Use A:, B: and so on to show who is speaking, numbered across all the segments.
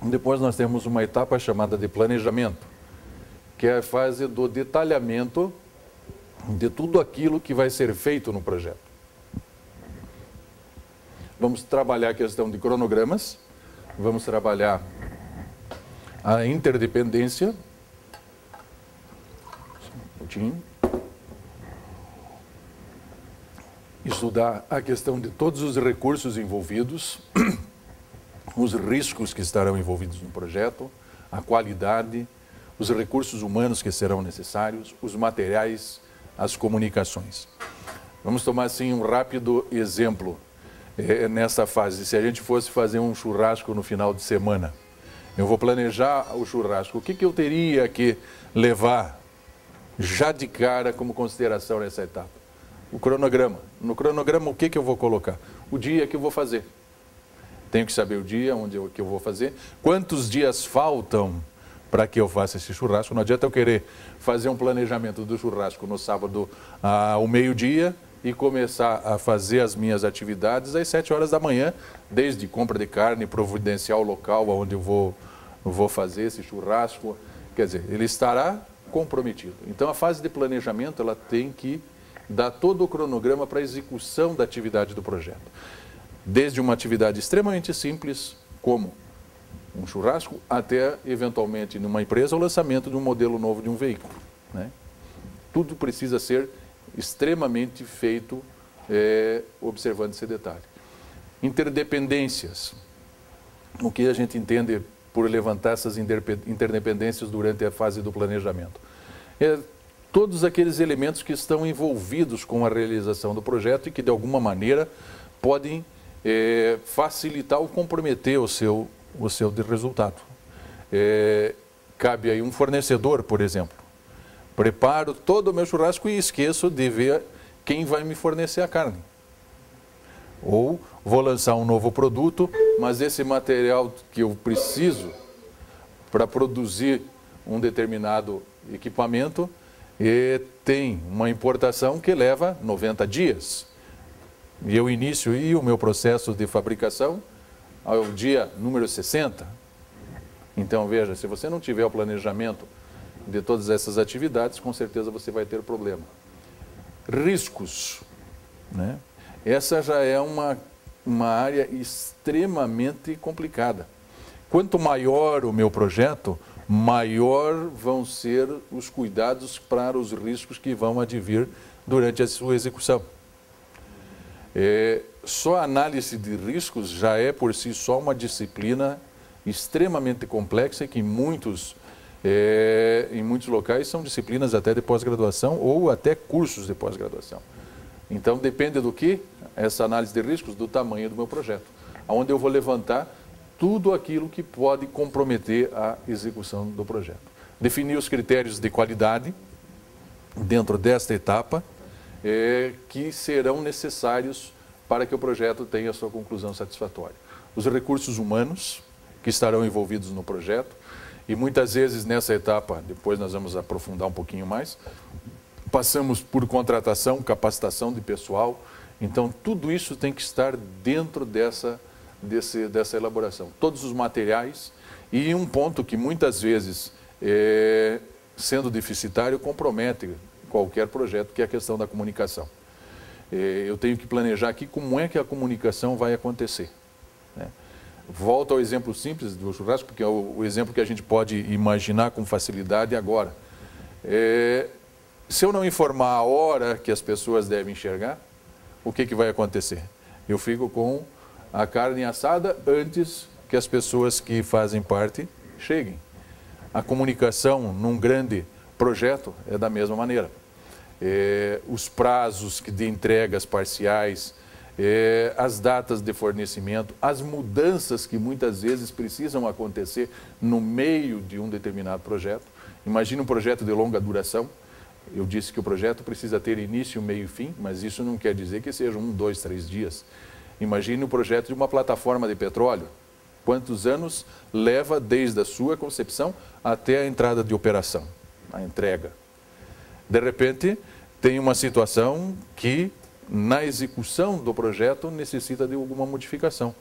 A: Depois nós temos uma etapa chamada de planejamento, que é a fase do detalhamento de tudo aquilo que vai ser feito no projeto. Vamos trabalhar a questão de cronogramas, vamos trabalhar a interdependência. Estudar a questão de todos os recursos envolvidos, os riscos que estarão envolvidos no projeto, a qualidade, os recursos humanos que serão necessários, os materiais, as comunicações. Vamos tomar assim um rápido exemplo nessa fase. Se a gente fosse fazer um churrasco no final de semana, eu vou planejar o churrasco. O que eu teria que levar já de cara como consideração nessa etapa? O cronograma. No cronograma, o que eu vou colocar? O dia que eu vou fazer. Tenho que saber o dia que eu vou fazer. Quantos dias faltam para que eu faça esse churrasco? Não adianta eu querer fazer um planejamento do churrasco no sábado ao meio-dia e começar a fazer as minhas atividades às 7 horas da manhã, desde compra de carne, providenciar o local onde eu vou fazer esse churrasco. Quer dizer, ele estará comprometido. Então, a fase de planejamento, ela tem que dar todo o cronograma para a execução da atividade do projeto. Desde uma atividade extremamente simples, como um churrasco, até, eventualmente, numa empresa, o lançamento de um modelo novo de um veículo, né? Tudo precisa ser extremamente feito observando esse detalhe. Interdependências. O que a gente entende por levantar essas interdependências durante a fase do planejamento? Todos aqueles elementos que estão envolvidos com a realização do projeto e que, de alguma maneira, podem facilitar ou comprometer o seu resultado. Cabe aí um fornecedor, por exemplo. Preparo todo o meu churrasco e esqueço de ver quem vai me fornecer a carne. Ou vou lançar um novo produto, mas esse material que eu preciso para produzir um determinado equipamento tem uma importação que leva 90 dias. E eu inicio o meu processo de fabricação ao dia número 60. Então, veja, se você não tiver o planejamento de todas essas atividades, com certeza você vai ter problema. Riscos, né? Essa já é uma área extremamente complicada. Quanto maior o meu projeto, maior vão ser os cuidados para os riscos que vão advir durante a sua execução. Só a análise de riscos já é por si só uma disciplina extremamente complexa e que em muitos locais são disciplinas até de pós-graduação ou até cursos de pós-graduação. Então depende do que? Essa análise de riscos, do tamanho do meu projeto, onde eu vou levantar tudo aquilo que pode comprometer a execução do projeto. Definir os critérios de qualidade dentro desta etapa que serão necessários para que o projeto tenha a sua conclusão satisfatória. Os recursos humanos que estarão envolvidos no projeto e muitas vezes nessa etapa, depois nós vamos aprofundar um pouquinho mais, passamos por contratação, capacitação de pessoal, então tudo isso tem que estar dentro dessa elaboração. Todos os materiais e um ponto que muitas vezes, sendo deficitário, compromete qualquer projeto, que é a questão da comunicação. Eu tenho que planejar aqui como é que a comunicação vai acontecer, né? Volto ao exemplo simples do churrasco, porque é o exemplo que a gente pode imaginar com facilidade agora. Se eu não informar a hora que as pessoas devem enxergar, o que vai acontecer? Eu fico com a carne assada antes que as pessoas que fazem parte cheguem. A comunicação num grande projeto é da mesma maneira. Os prazos de entregas parciais, as datas de fornecimento, as mudanças que muitas vezes precisam acontecer no meio de um determinado projeto. Imagine um projeto de longa duração. Eu disse que o projeto precisa ter início, meio e fim, mas isso não quer dizer que seja 1, 2, 3 dias. Imagine o projeto de uma plataforma de petróleo. Quantos anos leva desde a sua concepção até a entrada de operação, a entrega? De repente, tem uma situação que, na execução do projeto, necessita de alguma modificação.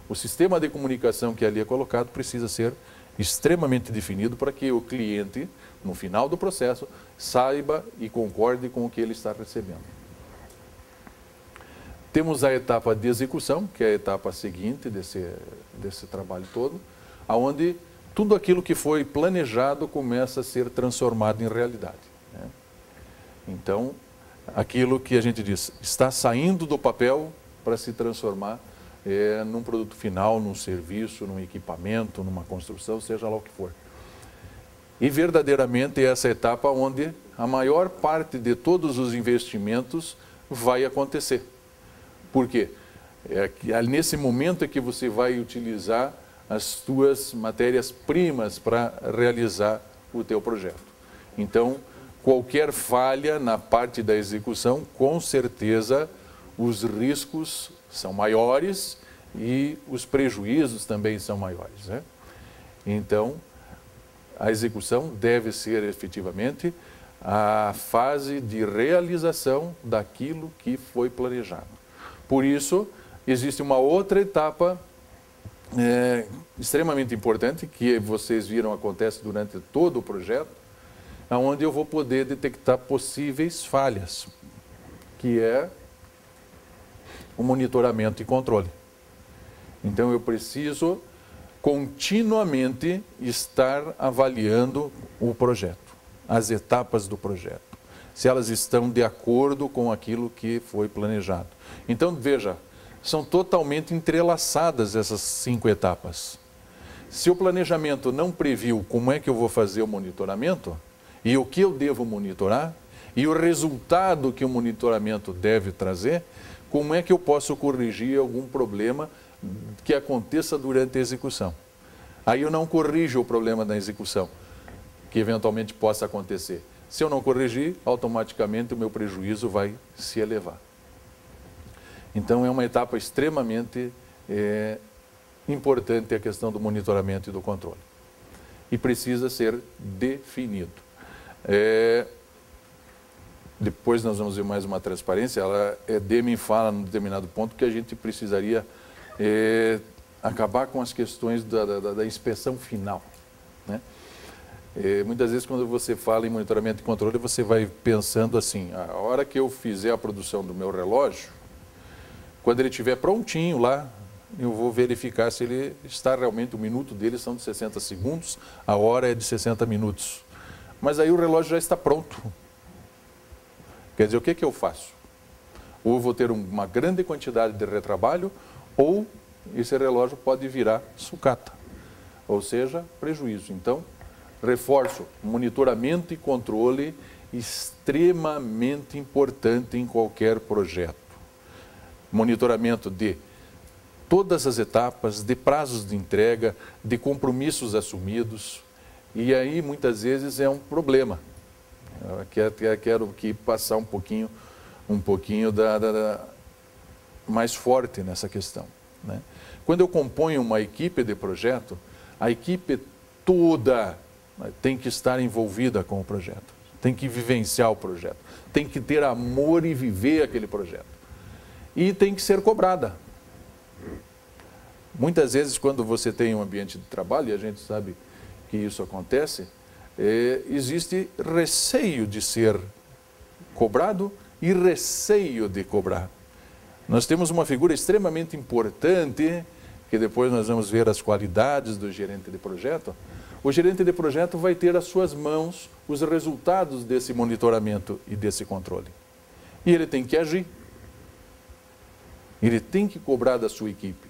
A: O sistema de comunicação que ali é colocado precisa ser extremamente definido para que o cliente, no final do processo, saiba e concorde com o que ele está recebendo. Temos a etapa de execução, que é a etapa seguinte desse trabalho todo, onde tudo aquilo que foi planejado começa a ser transformado em realidade, né? Então, aquilo que a gente diz, está saindo do papel para se transformar num produto final, num serviço, num equipamento, numa construção, seja lá o que for. E verdadeiramente essa etapa onde a maior parte de todos os investimentos vai acontecer. Por quê? Nesse momento é que você vai utilizar as suas matérias-primas para realizar o teu projeto. Então, qualquer falha na parte da execução, com certeza os riscos são maiores e os prejuízos também são maiores, né? Então, a execução deve ser efetivamente a fase de realização daquilo que foi planejado. Por isso, existe uma outra etapa extremamente importante, que vocês viram acontece durante todo o projeto, onde eu vou poder detectar possíveis falhas, que é o monitoramento e controle. Então, eu preciso continuamente estar avaliando o projeto, as etapas do projeto, se elas estão de acordo com aquilo que foi planejado. Então, veja, são totalmente entrelaçadas essas 5 etapas. Se o planejamento não previu como é que eu vou fazer o monitoramento, e o que eu devo monitorar, e o resultado que o monitoramento deve trazer, como é que eu posso corrigir algum problema que aconteça durante a execução? Aí eu não corrijo o problema da execução, que eventualmente possa acontecer. Se eu não corrigir, automaticamente o meu prejuízo vai se elevar. Então é uma etapa extremamente importante a questão do monitoramento e do controle. E precisa ser definido. Depois nós vamos ver mais uma transparência. Deming fala num determinado ponto que a gente precisaria acabar com as questões da inspeção final, né? Muitas vezes quando você fala em monitoramento e controle, você vai pensando assim, a hora que eu fizer a produção do meu relógio, quando ele estiver prontinho lá, eu vou verificar se ele está realmente, o minuto dele são de 60 segundos, a hora é de 60 minutos. Mas aí o relógio já está pronto. Quer dizer, o que eu faço? Ou eu vou ter uma grande quantidade de retrabalho, ou esse relógio pode virar sucata, ou seja, prejuízo. Então, reforço, monitoramento e controle extremamente importante em qualquer projeto. Monitoramento de todas as etapas, de prazos de entrega, de compromissos assumidos. E aí, muitas vezes, é um problema. Eu quero aqui passar um pouquinho mais forte nessa questão, né? Quando eu componho uma equipe de projeto, a equipe toda tem que estar envolvida com o projeto, tem que vivenciar o projeto, tem que ter amor e viver aquele projeto. E tem que ser cobrada. Muitas vezes, quando você tem um ambiente de trabalho, e a gente sabe que isso acontece, existe receio de ser cobrado e receio de cobrar. Nós temos uma figura extremamente importante, que depois nós vamos ver as qualidades do gerente de projeto. O gerente de projeto vai ter às suas mãos os resultados desse monitoramento e desse controle. E ele tem que agir. Ele tem que cobrar da sua equipe.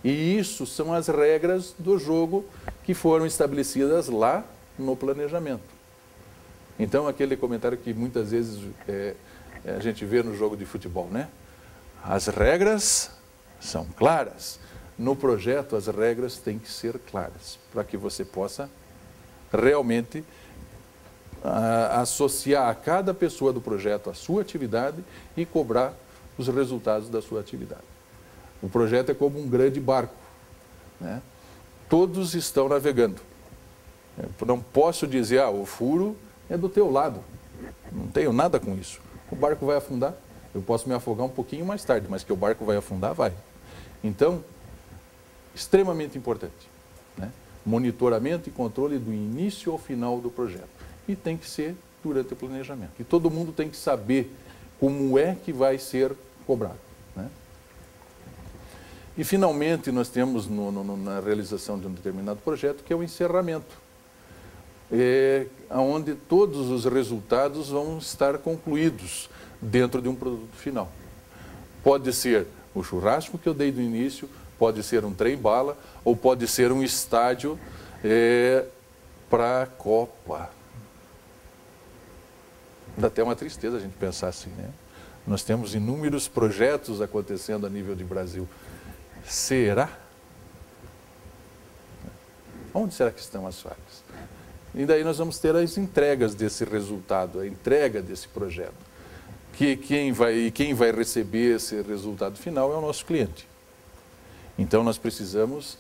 A: E isso são as regras do jogo que foram estabelecidas lá no planejamento. Então, aquele comentário que muitas vezes a gente vê no jogo de futebol, né? As regras são claras. No projeto, as regras têm que ser claras, para que você possa realmente associar a cada pessoa do projeto a sua atividade e cobrar os resultados da sua atividade. O projeto é como um grande barco, né? Todos estão navegando. Eu não posso dizer, o furo é do teu lado. Não tenho nada com isso. O barco vai afundar. Eu posso me afogar um pouquinho mais tarde, mas que o barco vai afundar, vai. Então, extremamente importante, né? Monitoramento e controle do início ao final do projeto. E tem que ser durante o planejamento. E todo mundo tem que saber como é que vai ser cobrado, né? E, finalmente, nós temos na realização de um determinado projeto, que é o encerramento, onde todos os resultados vão estar concluídos dentro de um produto final. Pode ser o churrasco que eu dei do início, pode ser um trem-bala, ou pode ser um estádio para a Copa. Dá até uma tristeza a gente pensar assim, né? Nós temos inúmeros projetos acontecendo a nível de Brasil. Será? Onde será que estão as falhas? E daí nós vamos ter as entregas desse resultado, a entrega desse projeto. Quem vai receber esse resultado final é o nosso cliente. Então nós precisamos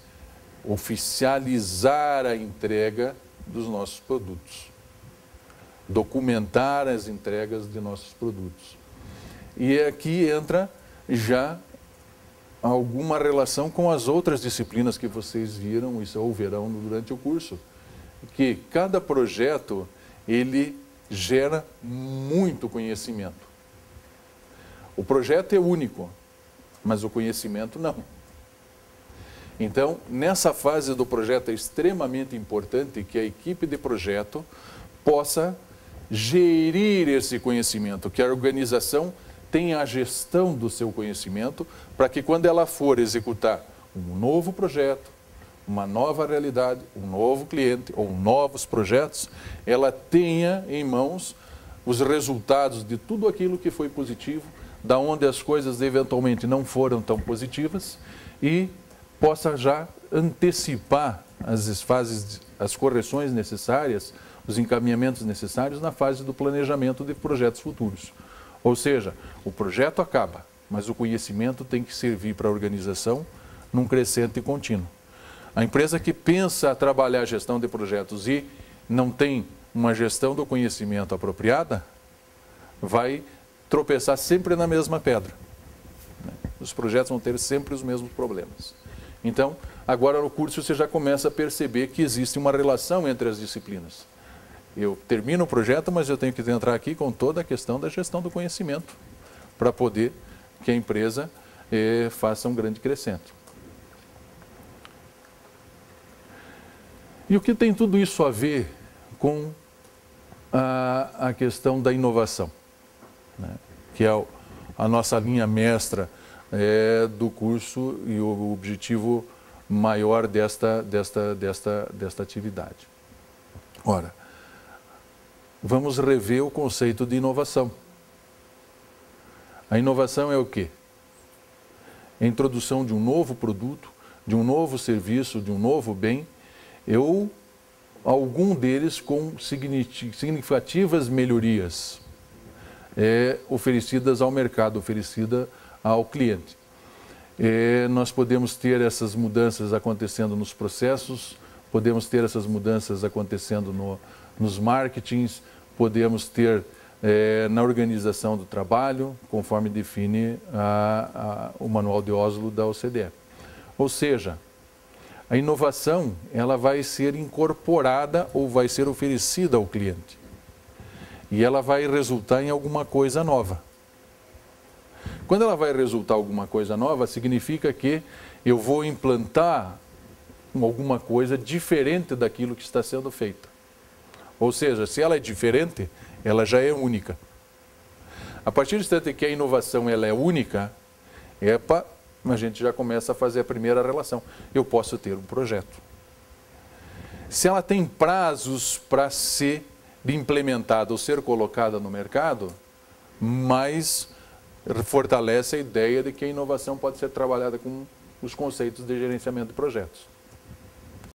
A: oficializar a entrega dos nossos produtos, documentar as entregas de nossos produtos. E aqui entra já alguma relação com as outras disciplinas que vocês viram ou verão durante o curso, que cada projeto ele gera muito conhecimento. O projeto é único, mas o conhecimento não. Então, nessa fase do projeto é extremamente importante que a equipe de projeto possa gerir esse conhecimento, que a organização tenha a gestão do seu conhecimento, para que quando ela for executar um novo projeto, uma nova realidade, um novo cliente ou novos projetos, ela tenha em mãos os resultados de tudo aquilo que foi positivo, da onde as coisas eventualmente não foram tão positivas, e possa já antecipar as correções necessárias, os encaminhamentos necessários na fase do planejamento de projetos futuros. Ou seja, o projeto acaba, mas o conhecimento tem que servir para a organização num crescente contínuo. A empresa que pensa trabalhar a gestão de projetos e não tem uma gestão do conhecimento apropriada, vai tropeçar sempre na mesma pedra. Os projetos vão ter sempre os mesmos problemas. Então, agora no curso você já começa a perceber que existe uma relação entre as disciplinas. Eu termino o projeto, mas eu tenho que entrar aqui com toda a questão da gestão do conhecimento, para poder que a empresa faça um grande crescimento. E o que tem tudo isso a ver com a questão da inovação, né? Que é a nossa linha mestra do curso e o objetivo maior desta atividade. Ora, vamos rever o conceito de inovação. A inovação é o quê? A introdução de um novo produto, de um novo serviço, de um novo bem, ou algum deles com significativas melhorias oferecidas ao mercado, oferecida ao cliente. Nós podemos ter essas mudanças acontecendo nos processos, podemos ter essas mudanças acontecendo nos marketings, podemos ter na organização do trabalho, conforme define o Manual de Oslo da OCDE. Ou seja, a inovação ela vai ser incorporada ou vai ser oferecida ao cliente. E ela vai resultar em alguma coisa nova. Quando ela vai resultar em alguma coisa nova, significa que eu vou implantar alguma coisa diferente daquilo que está sendo feito. Ou seja, se ela é diferente, ela já é única. A partir do instante que a inovação ela é única, a gente já começa a fazer a primeira relação. Eu posso ter um projeto. Se ela tem prazos para ser implementada ou ser colocada no mercado, mais fortalece a ideia de que a inovação pode ser trabalhada com os conceitos de gerenciamento de projetos.